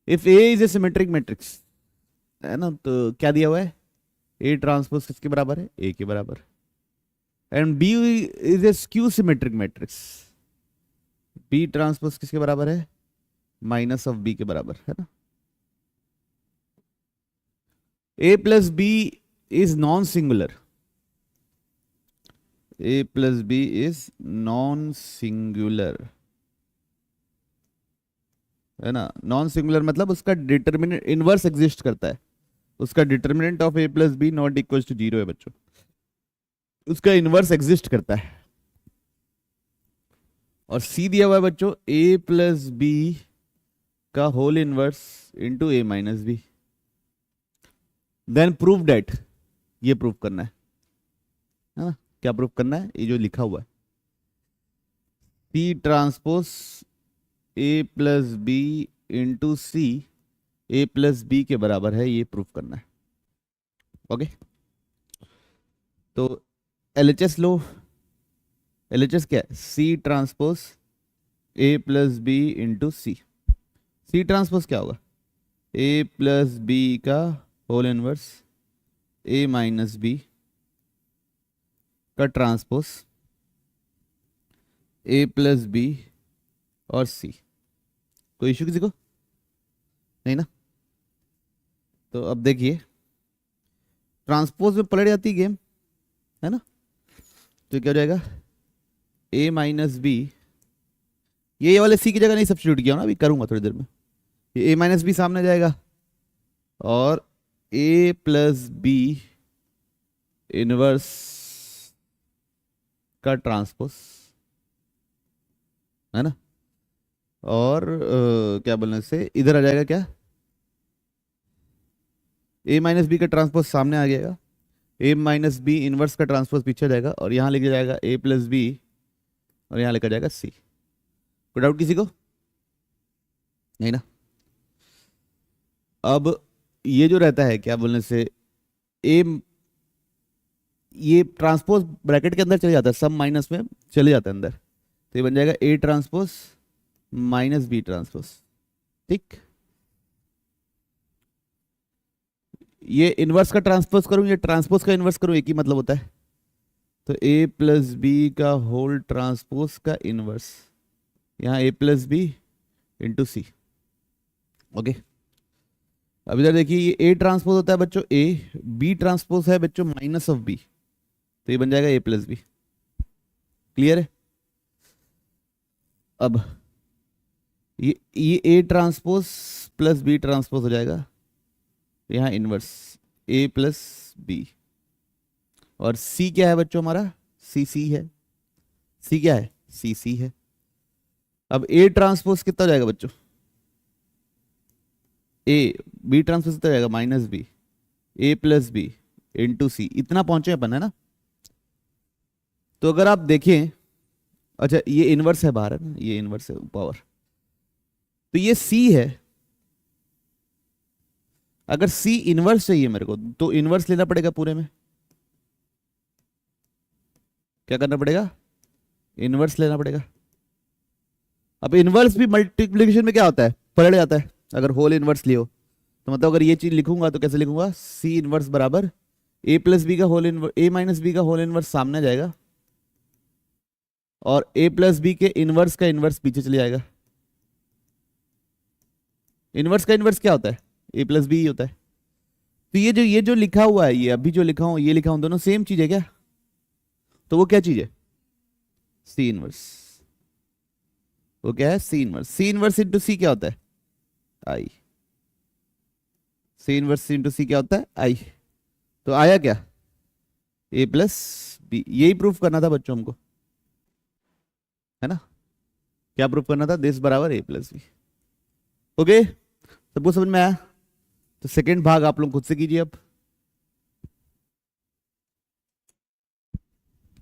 If A is A symmetric matrix, है ना, तो क्या दिया हुआ है, ए ट्रांसपोज किसके बराबर है, ए के बराबर, and B is a skew symmetric matrix, B transpose किसके बराबर है, माइनस ऑफ बी के बराबर, है ना। A plus B is non singular, A plus B is non singular, है ना। नॉन सिंगुलर मतलब उसका डिटर्मिनेंट इनवर्स एग्जिस्ट करता है, उसका determinant of A plus B not equal to zero है बच्चों, उसका इनवर्स एग्जिस्ट करता है। और सी दिया हुआ है बच्चों, ए प्लस बी का whole inverse into A minus B, then prove that, ये प्रूव करना है ना। क्या प्रूव करना है, ये जो लिखा हुआ है, C transpose A plus B into C A plus B के बराबर है, ये प्रूफ करना है। ओके, तो एलएचएस लो, एलएचएस क्या है, C transpose A plus B into C, C transpose क्या होगा, ए प्लस बी का whole inverse A minus B का ट्रांसपोज ए प्लस बी और सी। कोई इशू किसी को नहीं ना। तो अब देखिए, ट्रांसपोज में पलट जाती गेम, है ना। तो क्या हो जाएगा, ए माइनस बी, ये वाले सी की जगह नहीं सब्स्टिट्यूट किया ना, अभी करूंगा थोड़ी देर में, ये ए माइनस बी सामने जाएगा और ए प्लस बी इनवर्स का ट्रांसपोज, है ना। और क्या बोलने से इधर आ जाएगा क्या, ए माइनस बी का ट्रांसपोज सामने आ जाएगा, ए माइनस बी इनवर्स का ट्रांसपोज पीछे जाएगा और यहाँ लिखा जाएगा ए प्लस बी और यहाँ लिखा जाएगा सी। कोई डाउट किसी को नहीं ना। अब ये जो रहता है क्या बोलने से, ए, ये ट्रांसपोज ब्रैकेट के अंदर चले जाता है, सब माइनस में चले जाता है अंदर, तो ये बन जाएगा A transpose minus B transpose, ठीक। ये इनवर्स का ट्रांसपोज करूं, ये ट्रांसपोज का इनवर्स करूं, एक ही मतलब होता है। तो ए प्लस बी का होल ट्रांसपोज का इनवर्स, यहाँ ए प्लस बी इंटू सी। ओके, अब इधर देखिए, ये ए ट्रांसपोज होता है बच्चों ए, बी ट्रांसपोज है बच्चों माइनस ऑफ बी, तो ये बन जाएगा ए प्लस बी। क्लियर है। अब ये A transpose plus B transpose हो जाएगा, यहाँ इनवर्स ए प्लस बी, और सी क्या है बच्चों हमारा, सी सी है, सी क्या है, सी सी है। अब ए ट्रांसपोज कितना हो जाएगा बच्चों, ए बी ट्रांसपोज कितना हो जाएगा, माइनस बी ए प्लस बी इंटू सी, इतना पहुंचे अपन, है ना। तो अगर आप देखें, अच्छा ये इनवर्स है बाहर, है ना, ये इनवर्स है पावर, तो ये सी है। अगर सी इनवर्स चाहिए मेरे को, तो इनवर्स लेना पड़ेगा पूरे में, क्या करना पड़ेगा, इनवर्स लेना पड़ेगा। अब इनवर्स भी मल्टीप्लिकेशन में क्या होता है, पलट जाता है, अगर होल इनवर्स लियो, तो मतलब अगर ये चीज लिखूंगा तो कैसे लिखूंगा, सी इनवर्स बराबर ए प्लस बी का whole inverse, A minus B का होल इनवर्स सामने जाएगा और ए प्लस बी के इनवर्स का इनवर्स पीछे चले जाएगा। इनवर्स का इनवर्स क्या होता है, ए प्लस बी ही होता है। तो ये जो लिखा हुआ है, ये अभी जो लिखा हूं, ये लिखा हूं, दोनों सेम चीज है क्या, तो वो क्या चीज है, सी इनवर्स। वो क्या है, C inverse, C inverse into C क्या होता है, आई, सी इनवर्स इंटू सी क्या होता है, आई। तो आया क्या, ए प्लस बी, यही प्रूफ करना था बच्चों हमको, है ना। क्या प्रूफ करना था, दिस बराबर ए प्लस बी। ओके, सबको समझ में आया। तो सेकेंड भाग आप लोग खुद से कीजिए। अब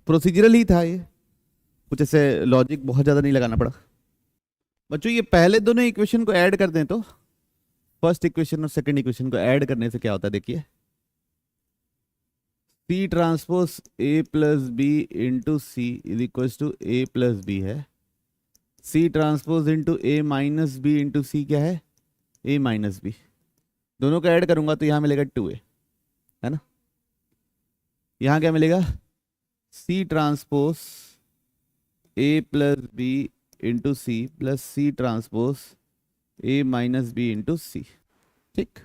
प्रोसीजरल ही था ये, कुछ ऐसे लॉजिक बहुत ज्यादा नहीं लगाना पड़ा बच्चों। ये पहले दोनों इक्वेशन को ऐड कर दें तो, फर्स्ट इक्वेशन और सेकंड इक्वेशन को ऐड करने से क्या होता है, देखिए, C transpose A plus B into C is equal to A plus B है, C transpose into A minus B into C क्या है, ए माइनस बी, दोनों को ऐड करूंगा तो यहाँ मिलेगा 2a, है ना। यहाँ क्या मिलेगा, C transpose A plus B into C plus C transpose A minus B into C. ठीक,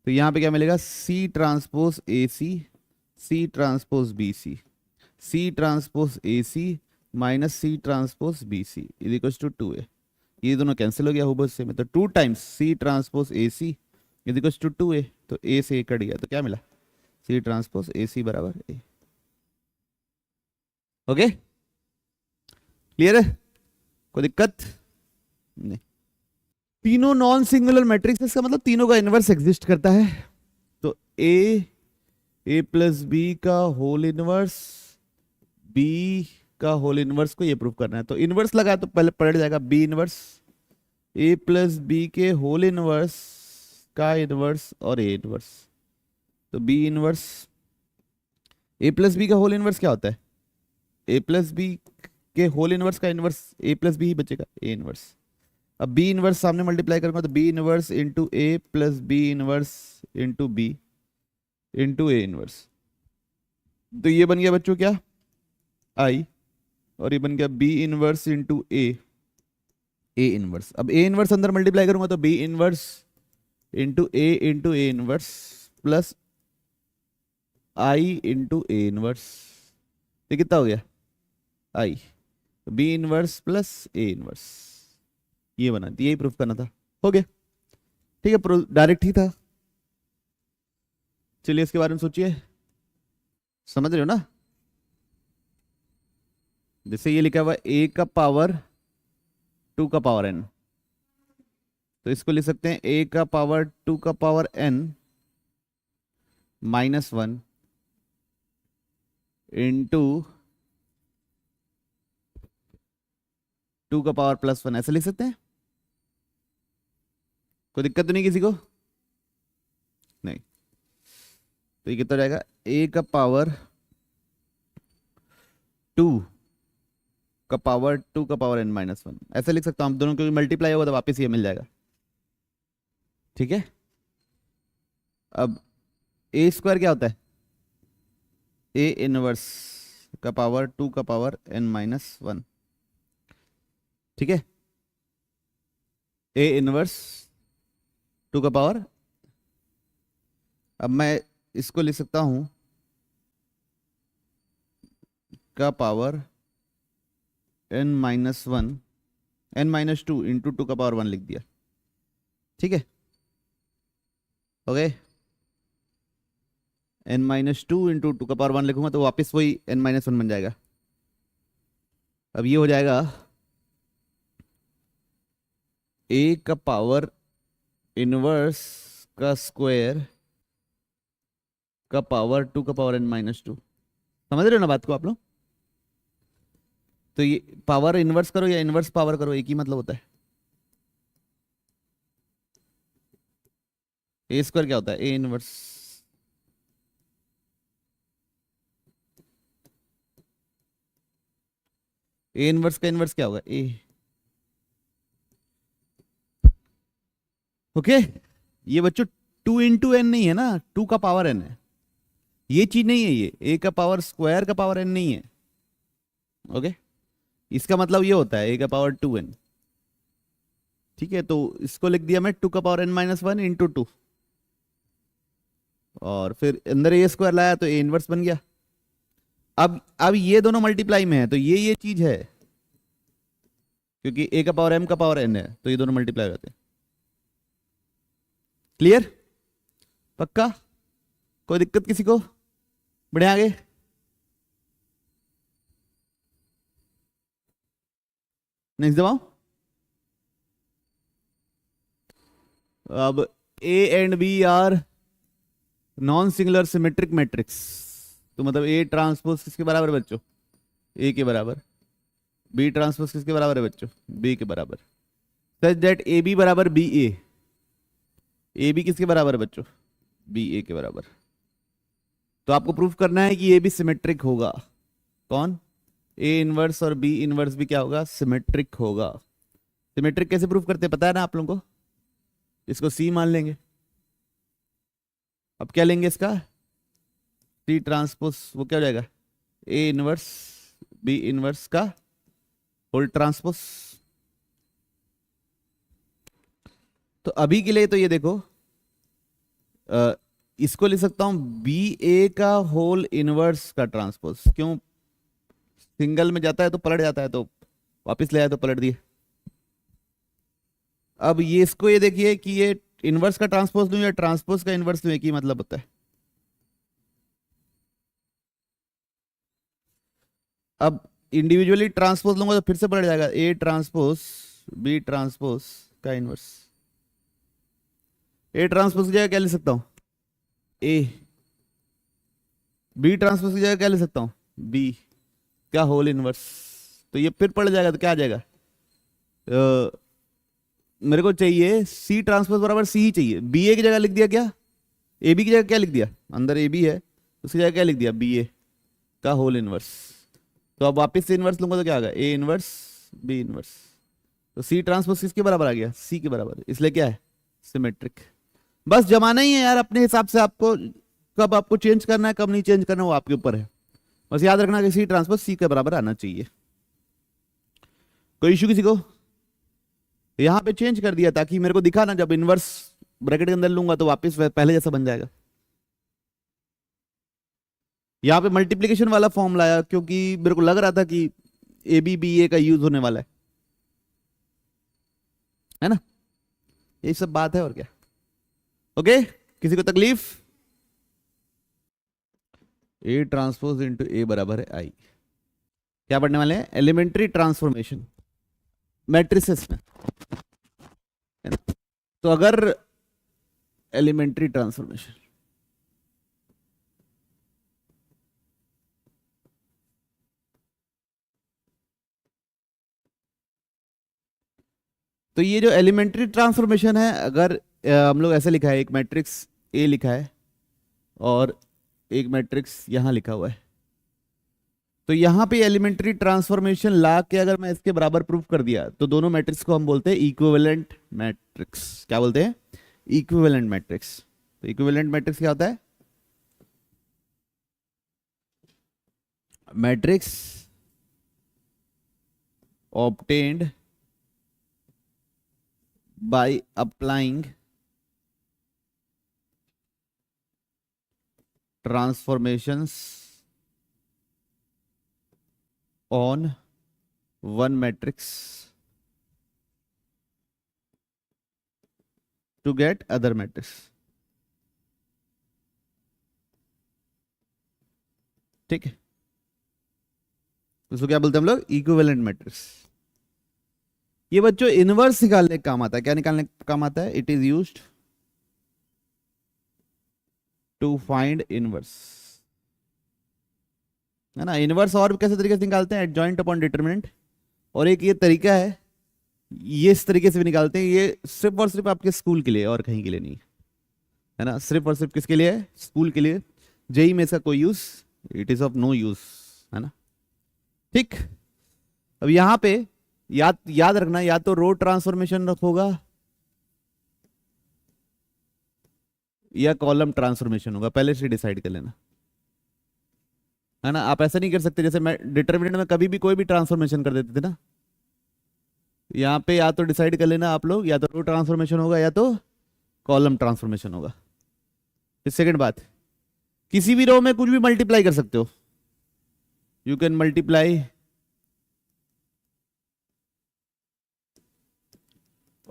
तो यहाँ पे क्या मिलेगा, C transpose A C transpose B C transpose A C minus C transpose B C is equal to 2a। ये दोनों cancel हो गया हुबहू से, मतलब 2 times C transpose A C is equal to 2a, तो a से a कट गया तो क्या मिला, सी ट्रांसपोज ए सी बराबर a। ओके, क्लियर है, कोई दिक्कत नहीं। तीनों नॉन सिंगुलर मैट्रिक्स, इसका मतलब तीनों का इनवर्स एग्जिस्ट करता है। तो ए प्लस बी का होल इनवर्स, बी का होल इनवर्स को ये प्रूव करना है। तो इनवर्स लगा तो पहले पलट जाएगा B inverse, A plus B के होल इनवर्स का इनवर्स और ए इनवर्स। तो B inverse, A plus B का होल इनवर्स क्या होता है, ए प्लस बी के होल इनवर्स का इनवर्स ए प्लस बी ही बचेगा, ए इनवर्स। अब बी इनवर्स सामने मल्टीप्लाई करूंगा तो B inverse into A plus B inverse into B into A inverse. तो ये बन गया बच्चों क्या, आई, और ये बन गया B inverse into A inverse. अब ए इनवर्स अंदर मल्टीप्लाई करूंगा तो B inverse into A inverse plus I into A inverse. ये कितना हो गया, I, B inverse plus A inverse, ये बना, यही प्रूफ करना था, हो गया। ठीक है, डायरेक्ट ही था। चलिए इसके बारे में सोचिए, समझ रहे हो ना। जैसे ये लिखा हुआ a का पावर 2 का पावर n, तो इसको लिख सकते हैं a का पावर 2 का पावर n माइनस 1 इंटू 2 का पावर प्लस 1, ऐसे लिख सकते हैं। कोई दिक्कत तो नहीं किसी को, नहीं। तो ये कितना हो जाएगा, a का पावर 2 का पावर 2 का पावर n माइनस 1, ऐसे लिख सकता हूँ। दोनों को मल्टीप्लाई होगा तो वापस ये मिल जाएगा। ठीक है, अब ए स्क्वायर क्या होता है, ए इनवर्स का पावर 2 का पावर n माइनस 1। ठीक है, ए इनवर्स 2 का पावर, अब मैं इसको लिख सकता हूं का power n minus 1, n minus 2 into 2 का पावर 1 लिख दिया। ठीक है, ओके, n माइनस 2 इंटू 2 का पावर 1 लिखूंगा तो वापस वही n माइनस 1 बन जाएगा। अब ये हो जाएगा a का पावर इनवर्स का स्क्वायर का पावर 2 का पावर n माइनस 2। समझ रहे हो ना बात को आप लोग। तो ये पावर इनवर्स करो या इनवर्स पावर करो, एक ही मतलब होता है। ए स्क्वायर क्या होता है, ए इनवर्स, ए इनवर्स का इनवर्स क्या होगा, ए। ओके, ये बच्चों 2 इंटू एन नहीं है ना, 2 का पावर n है, ये चीज नहीं है। ये ए का पावर स्क्वायर का पावर n नहीं है। ओके, इसका मतलब ये होता है ए का पावर 2n। ठीक है, तो इसको लिख दिया मैं 2 का पावर n माइनस 1 इंटू 2, और फिर अंदर ए स्क्वायर लाया तो ए इनवर्स बन गया। अब ये दोनों मल्टीप्लाई में है तो ये चीज है, क्योंकि ए का पावर m का पावर n है तो ये दोनों मल्टीप्लाई हो जाते हैं। क्लियर, पक्का, कोई दिक्कत किसी को, बढ़े आगे। नेक्स्ट दबाओ। अब A and B are non singular symmetric matrix, तो मतलब ए ट्रांसपोज किसके बराबर है बच्चों, ए के बराबर। बी ट्रांसपोज किसके बराबर है बच्चों, बी के बराबर। सच दैट ए बी बराबर बी ए बी किसके बराबर है बच्चों, बी ए के बराबर। तो आपको प्रूफ करना है कि ए भी सिमेट्रिक होगा। कौन, ए इनवर्स और बी इनवर्स भी क्या होगा, सिमेट्रिक होगा। सिमेट्रिक कैसे प्रूफ करते हैं पता है ना आप लोगों को, इसको सी मान लेंगे। अब क्या लेंगे इसका, टी ट्रांसपोज, वो क्या हो जाएगा, ए इनवर्स बी इनवर्स का होल ट्रांसपोज। तो अभी के लिए तो ये देखो, इसको लिख सकता हूं बी ए का होल इनवर्स का ट्रांसपोज। क्यों, सिंगल में जाता है तो पलट जाता है, तो वापस ले आए तो पलट दिए। अब ये इसको ये देखिए कि ये इनवर्स का ट्रांसपोज लूं या ट्रांसपोज का इनवर्स लूं, एक ही मतलब होता है। अब इंडिविजुअली ट्रांसपोज लूंगा तो फिर से पलट जाएगा, ए ट्रांसपोज बी ट्रांसपोज का इनवर्स। ए ट्रांसपोज की जगह क्या ले सकता हूं, ए। बी ट्रांसपोज की जगह क्या ले सकता हूं, बी का होल इनवर्स। तो ये फिर पड़ जाएगा तो क्या आ जाएगा, मेरे को चाहिए सी ट्रांसपोज बराबर सी ही चाहिए। बी ए की जगह लिख दिया क्या, ए बी की जगह क्या लिख दिया, अंदर ए बी है उसकी जगह क्या लिख दिया, बी ए का होल इनवर्स। तो अब वापस से इनवर्स लूंगा तो क्या आ गया, ए इनवर्स बी इनवर्स। तो सी ट्रांसपोज किसके बराबर आ गया, सी के बराबर, इसलिए क्या है, सिमेट्रिक। बस जमाना ही है यार अपने हिसाब से, आपको कब आपको चेंज करना है कब नहीं चेंज करना है वो आपके ऊपर है। बस याद रखना कि सी ट्रांसपोज सी के बराबर आना चाहिए। कोई इशू किसी को, यहां पे चेंज कर दिया ताकि मेरे को दिखा ना, जब इनवर्स ब्रैकेट के अंदर लूंगा तो वापस पहले जैसा बन जाएगा। यहां पे मल्टीप्लिकेशन वाला फॉर्म लाया क्योंकि मेरे को लग रहा था कि ए बी बी ए का यूज होने वाला है ना, ये सब बात है और क्या। ओके, किसी को तकलीफ, ए ट्रांसपोज इंटू ए बराबर है आई। क्या पढ़ने वाले हैं, एलिमेंट्री ट्रांसफॉर्मेशन मैट्रिसेस में, है ना। तो अगर एलिमेंट्री ट्रांसफॉर्मेशन, तो ये जो एलिमेंट्री ट्रांसफॉर्मेशन है, अगर हम लोग ऐसे लिखा है, एक मैट्रिक्स ए लिखा है और एक मैट्रिक्स यहां लिखा हुआ है, तो यहां पे एलिमेंट्री ट्रांसफॉर्मेशन ला के अगर मैं इसके बराबर प्रूफ कर दिया तो दोनों मैट्रिक्स को हम बोलते हैं इक्विवेलेंट मैट्रिक्स। क्या बोलते हैं, इक्विवेलेंट मैट्रिक्स। तो इक्विवेलेंट मैट्रिक्स क्या होता है, matrix obtained by applying transformations on one matrix to get other matrix। ठीक है, इसको क्या बोलते हैं हम लोग, इक्विवेलेंट मैट्रिक्स। ये बच्चों इनवर्स निकालने का काम आता है। क्या निकालने का काम आता है, it is used to find inverse, है ना। इनवर्स और कैसे तरीके से निकालते हैं, एडजॉइंट अपॉन डिटरमिनेंट, और एक ये तरीका है, ये इस तरीके से भी निकालते हैं। ये सिर्फ और सिर्फ आपके स्कूल के लिए और कहीं के लिए नहीं, है ना, सिर्फ और सिर्फ किसके लिए है, स्कूल के लिए। जेई में इसका कोई use, it is of no use, है ना। ठीक, अब यहां पे याद रखना, या तो रो ट्रांसफॉर्मेशन होगा या कॉलम ट्रांसफॉर्मेशन होगा, पहले से डिसाइड कर लेना, है ना। आप ऐसा नहीं कर सकते जैसे मैं डिटरमिनेंट में कभी भी कोई भी ट्रांसफॉर्मेशन कर देते थे ना, यहाँ पे या तो डिसाइड कर लेना आप लोग, या तो रो ट्रांसफॉर्मेशन होगा या तो कॉलम ट्रांसफॉर्मेशन होगा। फिर सेकंड बात, किसी भी रो में कुछ भी मल्टीप्लाई कर सकते हो, यू कैन मल्टीप्लाई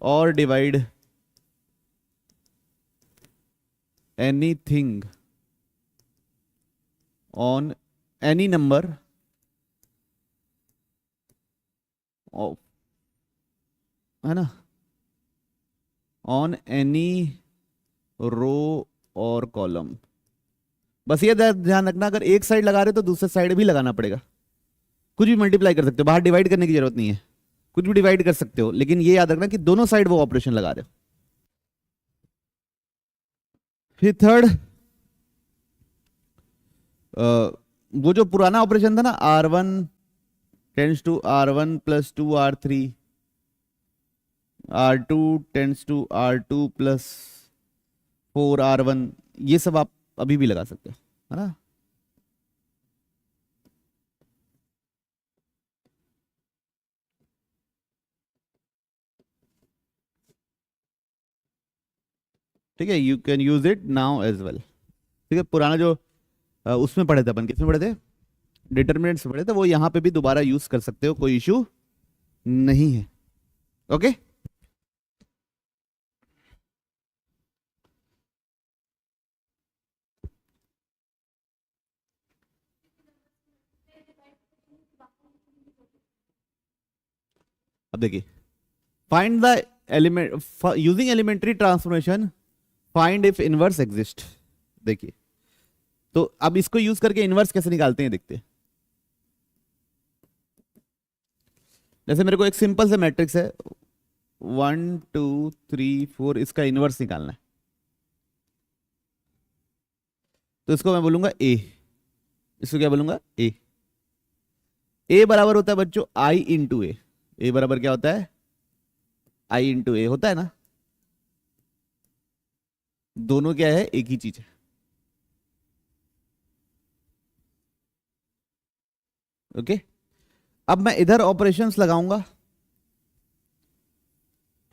और divide anything on any number of, है ना, ऑन एनी रो और कॉलम। बस ये ध्यान रखना, अगर एक साइड लगा रहे हो तो दूसरे साइड भी लगाना पड़ेगा। कुछ भी मल्टीप्लाई कर सकते हो, बाहर डिवाइड करने की जरूरत नहीं है, कुछ भी डिवाइड कर सकते हो, लेकिन ये याद रखना कि दोनों साइड वो ऑपरेशन लगा रहे हो। फिर थर्ड, वो जो पुराना ऑपरेशन था ना, R1 tends to R1 plus 2 R3, R2 tends to R2 plus 4R1, ये सब आप अभी भी लगा सकते हो, है ना। ठीक है, you can use it now as well. ठीक है, पुराना जो उसमें पढ़े थे अपन, किसमें पढ़े थे, डिटर्मिनेंट्स पढ़े थे, वो यहाँ पे भी दोबारा यूज कर सकते हो, कोई इशू नहीं है। ओके, अब देखिए, find the element using elementary transformation, find if inverse exist. देखिए, तो अब इसको यूज करके इनवर्स कैसे निकालते हैं देखते हैं। जैसे मेरे को एक सिंपल सा मैट्रिक्स है 1 2 3 4, इसका इनवर्स निकालना है, तो इसको मैं बोलूंगा ए। इसको क्या बोलूंगा, ए। ए बराबर होता है बच्चों आई इंटू ए। ए बराबर क्या होता है, आई इंटू ए होता है ना। दोनों क्या है, एक ही चीज है। ओके, अब मैं इधर ऑपरेशंस लगाऊंगा,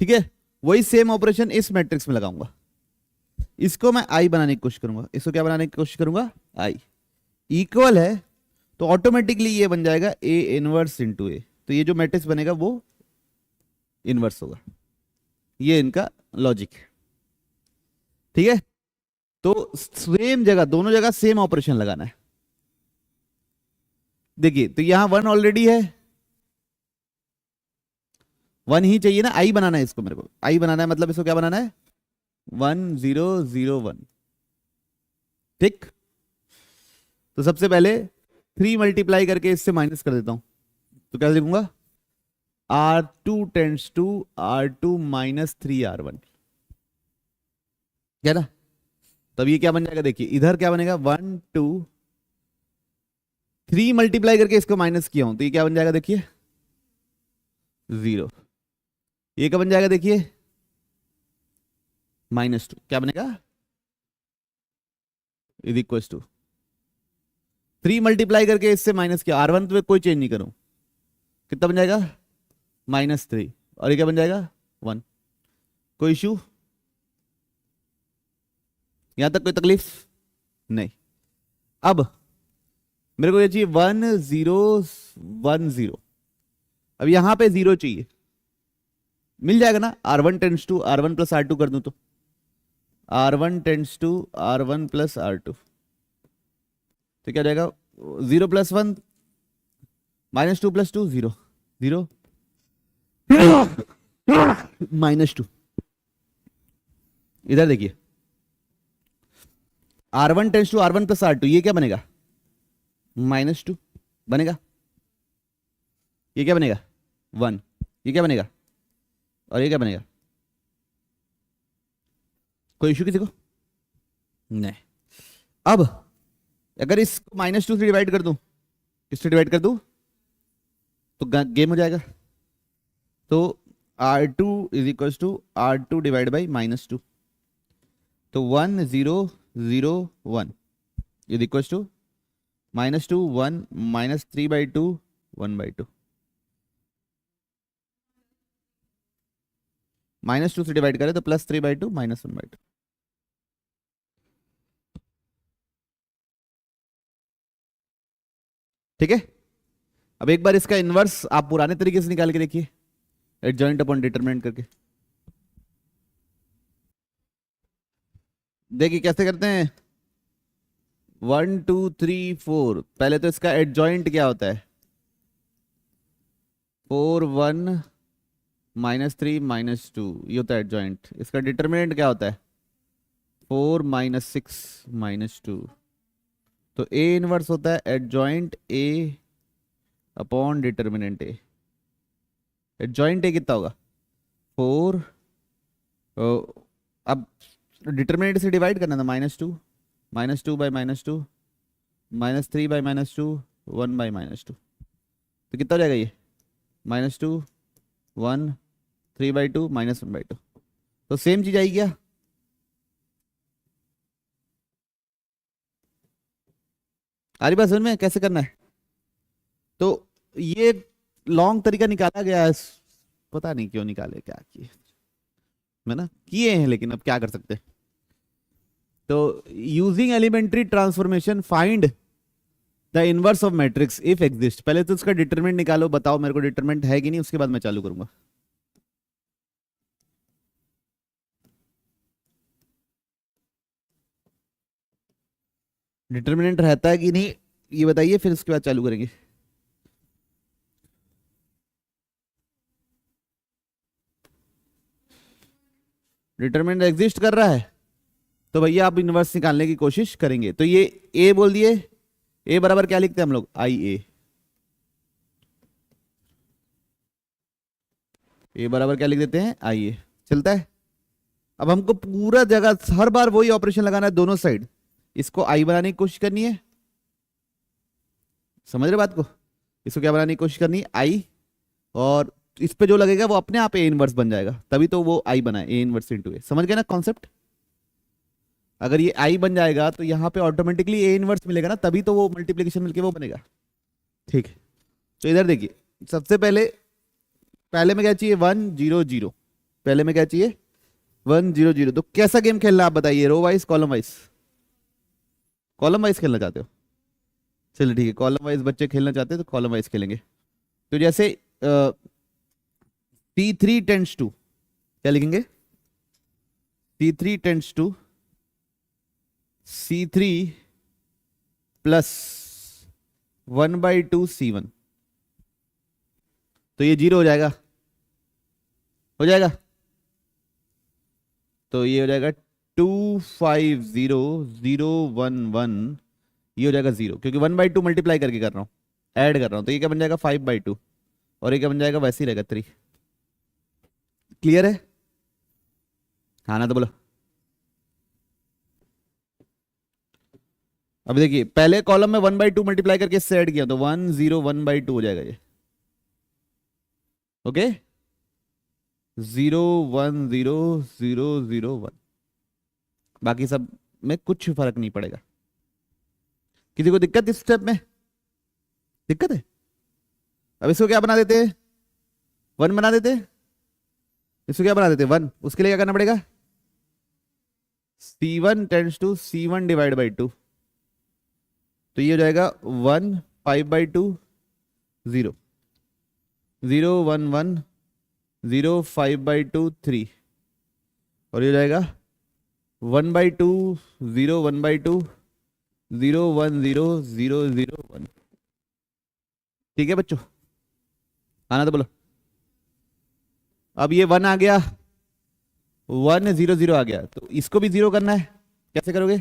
ठीक है, वही सेम ऑपरेशन इस मैट्रिक्स में लगाऊंगा। इसको मैं आई बनाने की कोशिश करूंगा, इसको क्या बनाने की कोशिश करूंगा, आई। इक्वल है तो ऑटोमेटिकली ये बन जाएगा ए इनवर्स इंटू ए, तो ये जो मैट्रिक्स बनेगा वो इनवर्स होगा। ये इनका लॉजिक है। ठीक है, तो सेम जगह, दोनों जगह सेम ऑपरेशन लगाना है। देखिए, तो यहां वन ऑलरेडी है, वन ही चाहिए ना, आई बनाना है इसको, मेरे को आई बनाना है, मतलब इसको क्या बनाना है, 1001। ठीक, तो सबसे पहले 3 मल्टीप्लाई करके इससे माइनस कर देता हूं, तो क्या लिखूंगा, R2 tends to R2 minus 3R1, क्या ना। तब ये क्या बन जाएगा, देखिए इधर क्या बनेगा, 1 2 3 मल्टीप्लाई करके इसको माइनस किया हूं, तो ये क्या बन जाएगा, देखिए 0। ये क्या बन जाएगा, देखिए -2, क्या बनेगा, इज इक्वल टू 3 मल्टीप्लाई करके इससे माइनस किया, R1 तो कोई चेंज नहीं करूं, कितना बन जाएगा, -3, और ये क्या बन जाएगा 1। कोई इशू, यहां तक कोई तकलीफ नहीं। अब मेरे को ये चाहिए 1 0 1 0, अब यहां पे 0 चाहिए, मिल जाएगा ना, R1 tends to R1 plus R2 कर दूं तो R1 tends to R1 plus R2, तो क्या जाएगा, 0 प्लस 1 -2 प्लस 2 0 0 -2। इधर देखिए, R1 tends to R1 plus R2, ये क्या बनेगा, -2 बनेगा, ये क्या बनेगा 1, ये क्या बनेगा, और ये क्या बनेगा। कोई इशू किसी को नहीं। अब अगर इसको -2 से डिवाइड कर दूं, इससे डिवाइड कर दूं तो गेम हो जाएगा। तो R2 is equal to R2 divide by -2, तो 1 0 0 1 इज इक्वल टू -2 1 -3/2 1/2, -2 से डिवाइड करें तो +3/2 -1/2। ठीक है, अब एक बार इसका इनवर्स आप पुराने तरीके से निकाल के देखिए, एडजॉइंट अपॉन डिटरमिनेंट करके। देखिए कैसे करते हैं, 1 2 3 4, पहले तो इसका एडजॉइंट क्या होता है, 4 1 -3 -2, ये होता है एडजॉइंट। इसका डिटरमिनेंट क्या होता है, 4 -6 -2, तो ए इनवर्स होता है adjoint A upon determinant A. Adjoint A कितना होगा, 4, अब डिटरमिनेंट से डिवाइड करना था, -2 -2 बाई -2 -3 बाई -2 1 बाई -2, तो कितना हो जाएगा ये, -2 1 3/2 -1/2, तो सेम चीज आई क्या? आ रही बात समझ में कैसे करना है? तो ये लॉन्ग तरीका निकाला गया है, पता नहीं क्यों निकाले, क्या किए, है ना, किए हैं, लेकिन अब क्या कर सकते हैं। तो using elementary transformation find the inverse of matrix if exist. पहले तो उसका डिटरमिनेंट निकालो, बताओ मेरे को डिटरमिनेंट है कि नहीं, उसके बाद मैं चालू करूंगा। डिटरमिनेंट रहता है कि नहीं ये बताइए, फिर उसके बाद चालू करेंगे। डिटरमिनेंट एग्जिस्ट कर रहा है तो भैया आप इनवर्स निकालने की कोशिश करेंगे। तो ये ए बोल दिए, ए बराबर क्या लिखते हैं हम लोग, आई ए बराबर क्या लिख देते हैं, आई ए, चलता है। अब हमको पूरा जगह हर बार वही ऑपरेशन लगाना है, दोनों साइड इसको आई बनाने की कोशिश करनी है, समझ रहे बात को? इसको क्या बनाने की कोशिश करनी है, आई, और इस पे जो लगेगा वो अपने आप ए इनवर्स बन जाएगा, तभी तो वो आई बना है, ए इनवर्स इनटू ए। समझ गए ना कॉन्सेप्ट? अगर ये आई बन जाएगा तो यहाँ पे ऑटोमेटिकली ए इनवर्स मिलेगा ना, तभी तो वो मल्टीप्लीकेशन मिलके वो बनेगा। ठीक है, तो इधर देखिए, सबसे पहले पहले में क्या चाहिए, 1 0 0, पहले में क्या चाहिए 1 0 0। तो कैसा गेम खेलना आप बताइए, row wise column wise? Column wise खेलना चाहते हो, चलिए ठीक है, कॉलम वाइज बच्चे खेलना चाहते हैं तो कॉलम वाइज खेलेंगे। तो जैसे P3 टेंड्स टू, क्या लिखेंगे, P3 tends to C3 plus 1/2 C1, तो ये 0 हो जाएगा, हो जाएगा। तो ये हो जाएगा 2 5 0 0 1 1, ये हो जाएगा 0, क्योंकि 1/2 मल्टीप्लाई करके कर रहा हूँ, ऐड कर रहा हूँ। तो ये क्या बन जाएगा 5/2, और ये क्या बन जाएगा, वैसे ही रहेगा 3। क्लियर है? हाँ ना, तो बोलो। अब देखिए, पहले कॉलम में 1/2 मल्टीप्लाई करके इससे ऐड किया तो 1 0 1/2 हो जाएगा ये, ओके, 0 1 0 0 0 1, बाकी सब में कुछ फर्क नहीं पड़ेगा। किसी को दिक्कत इस स्टेप में? दिक्कत है? अब इसको क्या बना देते, 1 बना देते, इसको क्या बना देते 1, उसके लिए क्या करना पड़ेगा, C1 tends to C1 divide by 2, तो ये हो जाएगा 1 5/2 0 0 1 1 0 5/2 3, और ये हो जाएगा 1/2 0 1/2 0 1 0 0 0 1। ठीक है बच्चों, आना तो बोलो। अब ये 1 आ गया, 1 0 0 आ गया, तो इसको भी 0 करना है, कैसे करोगे,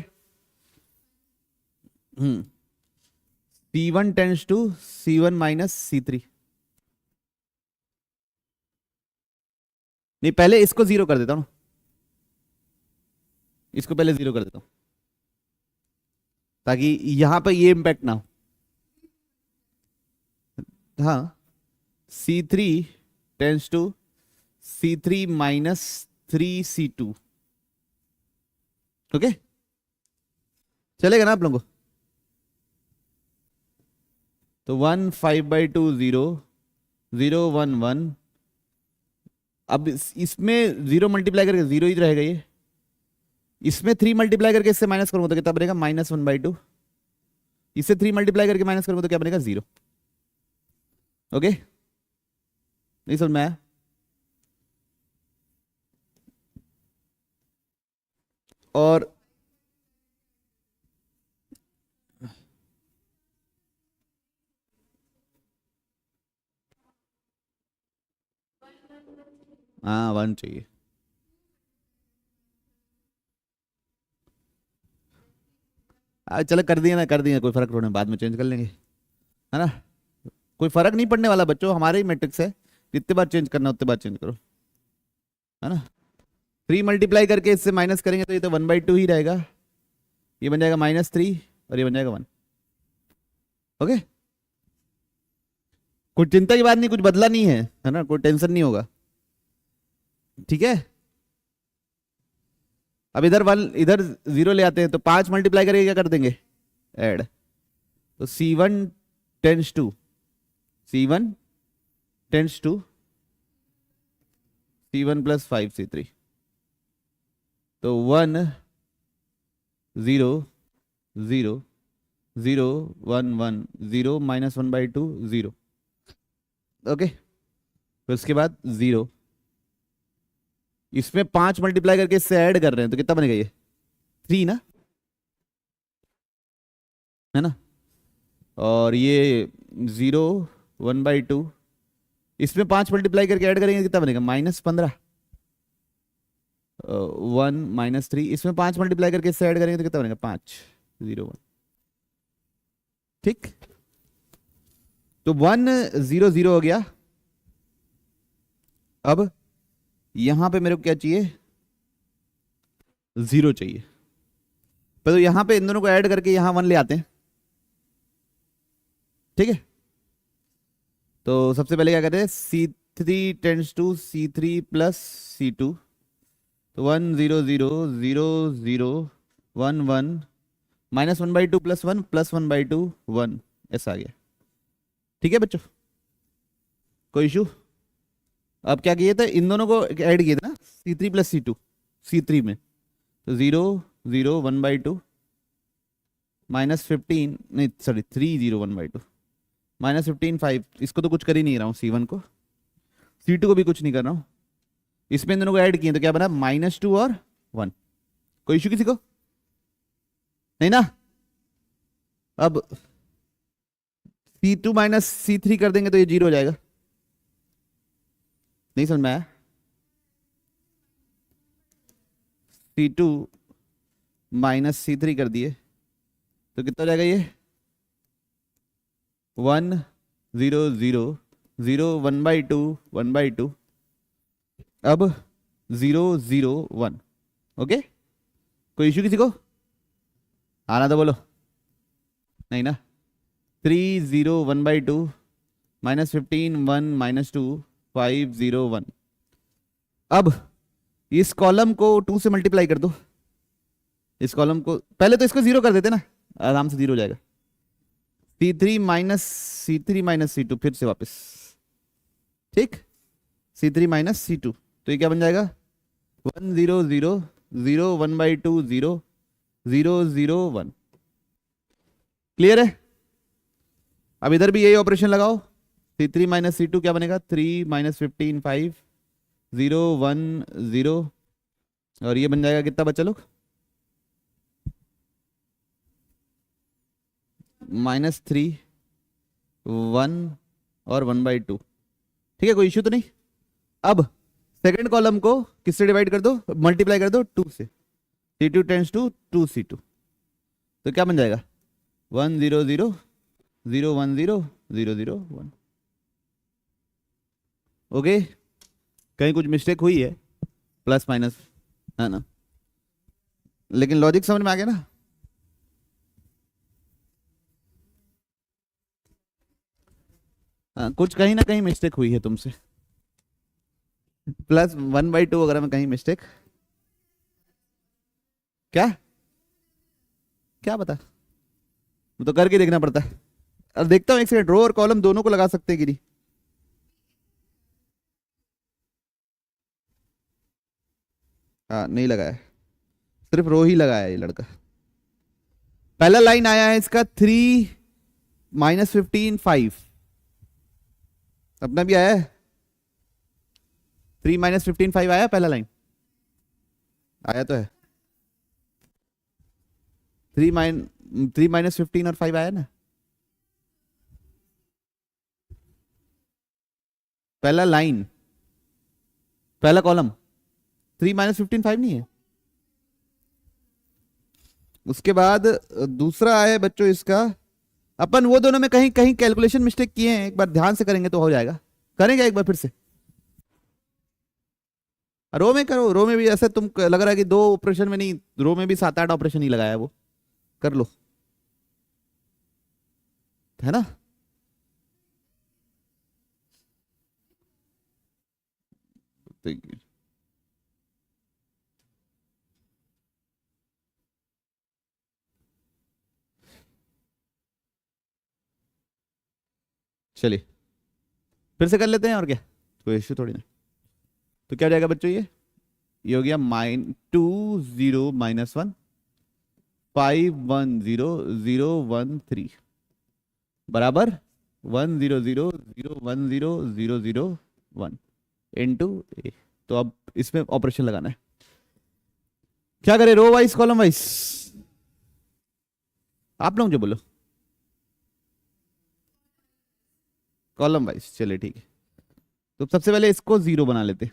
C1 tends to C1 minus C3, नहीं पहले इसको 0 कर देता हूं, इसको पहले 0 कर देता हूं ताकि यहां पर ये इंपैक्ट ना हो। हाँ, C3 tends to C3 minus 3 C2, okay, चलेगा ना आप लोगों को? तो 1 5/2 0 0 1 1, अब इसमें 0 मल्टीप्लाई करके 0 ही रहेगा ये, इसमें 3 मल्टीप्लाई करके इससे माइनस करूंगा तो कितना बनेगा, -1/2, इससे 3 मल्टीप्लाई करके माइनस करूंगा तो क्या बनेगा, 0, ओके, नहीं समझ में आया? और हाँ 1 चाहिए, चलो कर दिया ना, कर दिया, कोई फर्क थोड़ा, बाद में चेंज कर लेंगे, है ना, कोई फर्क नहीं पड़ने वाला बच्चों, हमारे ही मैट्रिक्स है, जितने बार चेंज करना उतने बार चेंज करो, है ना। 3 मल्टीप्लाई करके इससे माइनस करेंगे तो ये तो 1/2 ही रहेगा, ये बन जाएगा -3, और ये बन जाएगा 1, ओके। कुछ चिंता की बात नहीं, कुछ बदला नहीं है, है ना, कोई टेंशन नहीं होगा। ठीक है, अब इधर 1 इधर 0 ले आते हैं तो 5 मल्टीप्लाई करके क्या कर देंगे, ऐड। तो C1 tends to C1 tends to C1 plus 5C3, तो 1 0 0 0 1 1 0 -1/2 0। ओके, फिर उसके बाद 0, इसमें 5 मल्टीप्लाई करके इससे ऐड कर रहे हैं तो कितना बनेगा, ये 3 ना, है ना। और ये 0 1/2, इसमें 5 मल्टीप्लाई करके ऐड करेंगे कितना बनेगा, -15। 1 -3, इसमें 5 मल्टीप्लाई करके इससे ऐड करेंगे तो कितना बनेगा, 5 0 1। ठीक, तो 1 0 0 हो गया। अब यहां पे मेरे को क्या चाहिए, 0 चाहिए। तो यहां पे इन दोनों को ऐड करके यहां 1 ले आते हैं। ठीक है, तो सबसे पहले क्या करते हैं, C3 tense to C3 plus C2, तो 1 0 0 0 0 1 1 -1/2 +1 +1/2 1, ऐसा आ गया। ठीक है बच्चों, कोई इशू। अब क्या किए थे, इन दोनों को ऐड किए थे ना, C3 प्लस C2, C3 में, तो 0 0 1/2 -15, नहीं सॉरी 3 0 1/2 -15 5, इसको तो कुछ कर ही नहीं रहा हूँ, C1 को, C2 को भी कुछ नहीं कर रहा हूँ। इसमें इन दोनों को ऐड किए तो क्या बना, -2 और 1। कोई इशू किसी को, नहीं ना। अब C2 माइनस C3 कर देंगे तो ये 0 हो जाएगा, नहीं समझ में आया। C2 माइनस C3 कर दिए तो कितना हो जाएगा, ये 1 0 0 0 1/2 1/2, अब 0 0 1। ओके, कोई इशू किसी को, आना तो बोलो, नहीं ना। 3 0 1/2 -15 1 -2 5 0 1। अब इस कॉलम को 2 से मल्टीप्लाई कर दो, इस कॉलम को पहले तो इसको 0 कर देते ना, आराम से 0 हो जाएगा। C3 माइनस C2, फिर से वापस, ठीक, C3 माइनस C2, तो ये क्या बन जाएगा, 1 0 0 0 1/2 0 0 0 1। क्लियर है। अब इधर भी यही ऑपरेशन लगाओ, C3 माइनस C2 क्या बनेगा, 3 -15 5 0 1 0, और ये बन जाएगा कितना बच्चा लोग, -3 1 और 1/2। ठीक है, कोई इश्यू तो नहीं। अब सेकंड कॉलम को किससे डिवाइड कर दो, मल्टीप्लाई कर दो 2 से, C2 टेंस टू 2 C2, तो क्या बन जाएगा, 1 0 0 0 1 0 0 0 1। ओके, कहीं कुछ मिस्टेक हुई है, प्लस माइनस, है ना, लेकिन लॉजिक समझ में आ गया ना। हाँ, कुछ कहीं ना कहीं मिस्टेक हुई है तुमसे, +1/2 वगैरह में कहीं मिस्टेक, क्या क्या बता, वो तो करके देखना पड़ता है। अब देखता हूँ एक सेकंड, रो और कॉलम दोनों को लगा सकते हैं कि नहीं। हाँ नहीं लगाया, सिर्फ रो ही लगाया है ये लड़का। पहला लाइन आया है इसका 3 -15 5, अपना भी आया है 3 -15 5 आया, पहला लाइन आया तो है, 3 -15 और 5 आया ना, पहला लाइन, पहला कॉलम 3 -15 5 नहीं है। उसके बाद दूसरा है बच्चों इसका, अपन वो दोनों में कहीं कहीं कैलकुलेशन मिस्टेक किए हैं, एक बार ध्यान से करेंगे तो हो जाएगा। करेंगे एक बार फिर से, रो में करो, रो में भी ऐसे तुम लग रहा है कि 2 ऑपरेशन में नहीं, रो में भी 7 8 ऑपरेशन ही लगाया वो, कर लो, है ना। तो चलिए फिर से कर लेते हैं, और क्या कोई इश्यू थोड़ी ना। तो क्या हो जाएगा बच्चों, ये हो गया -2 0 -1 5 1 0 0 1 3 बराबर 1 0 0 0 1 0 0 0 1 इंटू ए। तो अब इसमें ऑपरेशन लगाना है। क्या करें, रो वाइज कॉलम वाइज? आप लोग जो बोलो, कॉलम वाइज। चलिए ठीक है, तो सबसे पहले इसको 0 बना लेते हैं,